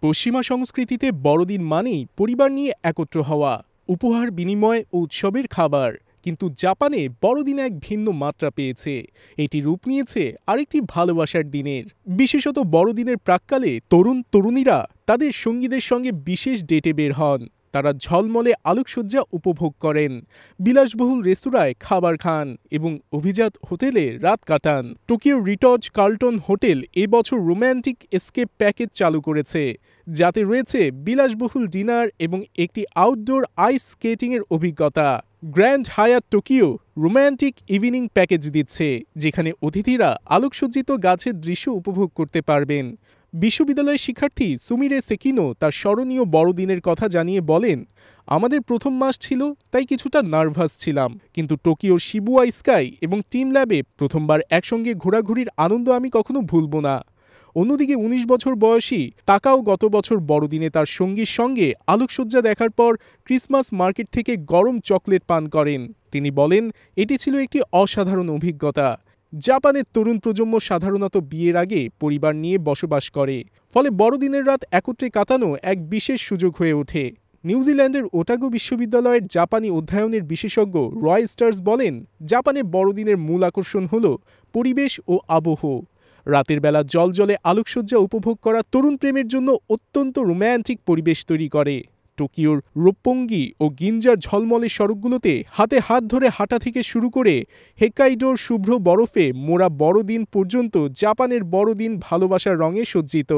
পশ্চিমা সংস্কৃতিতে বড়দিন মানেই পরিবার নিয়ে একত্র হওয়া, উপহার বিনিময় ও উৎসবের খাবার। কিন্তু জাপানে বড়দিন এক ভিন্ন মাত্রা পেয়েছে। এটি রূপ নিয়েছে আরেকটি ভালোবাসার দিনের। বিশেষত বড়দিনের প্রাক্কালে তরুণ তরুণীরা তাদের সঙ্গীদের সঙ্গে বিশেষ ডেটে বের হন। তারা ঝলমলে আলোকসজ্জা উপভোগ করেন, বিলাসবহুল রেস্তোরাঁয় খাবার খান এবং অভিজাত হোটেলে রাত কাটান। টোকিওর রিটজ কার্লটন হোটেল এবছর রোম্যান্টিক এস্কেপ প্যাকেজ চালু করেছে, যাতে রয়েছে বিলাসবহুল ডিনার এবং একটি আউটডোর আইস স্কেটিংয়ের অভিজ্ঞতা। গ্র্যান্ড হায়াত টোকিও রোম্যান্টিক ইভিনিং প্যাকেজ দিচ্ছে, যেখানে অতিথিরা আলোকসজ্জিত গাছের দৃশ্য উপভোগ করতে পারবেন। বিশ্ববিদ্যালয়ের শিক্ষার্থী সুমিরে সেকিনো তার স্মরণীয় বড়দিনের কথা জানিয়ে বলেন, আমাদের প্রথম মাস ছিল, তাই কিছুটা নার্ভাস ছিলাম, কিন্তু টোকিওর শিবুয়া স্কাই এবং টিম ল্যাবে প্রথমবার একসঙ্গে ঘোরাঘুরির আনন্দ আমি কখনো ভুলব না। অন্যদিকে ১৯ বছর বয়সী তাকাও গত বছর বড়দিনে তার সঙ্গীর সঙ্গে আলোকসজ্জা দেখার পর ক্রিসমাস মার্কেট থেকে গরম চকলেট পান করেন। তিনি বলেন, এটি ছিল একটি অসাধারণ অভিজ্ঞতা। জাপানের তরুণ প্রজন্ম সাধারণত বিয়ের আগে পরিবার নিয়ে বসবাস করে, ফলে বড়দিনের রাত একত্রে কাটানো এক বিশেষ সুযোগ হয়ে ওঠে। নিউজিল্যান্ডের ওটাগো বিশ্ববিদ্যালয়ের জাপানি অধ্যয়নের বিশেষজ্ঞ রয় স্টার্স বলেন, জাপানে বড়দিনের মূল আকর্ষণ হল পরিবেশ ও আবহ। রাতের বেলা জ্বলজ্বলে আলোকসজ্জা উপভোগ করা তরুণ প্রেমের জন্য অত্যন্ত রোম্যান্টিক পরিবেশ তৈরি করে। টোকিওর রোপ্পঙ্গি ও গিঞ্জার ঝলমলে সড়কগুলোতে হাতে হাত ধরে হাঁটা থেকে শুরু করে হোক্কাইডোর শুভ্র বরফে মোড়া বড়দিন পর্যন্ত জাপানের বড়দিন ভালোবাসার রঙে সজ্জিত।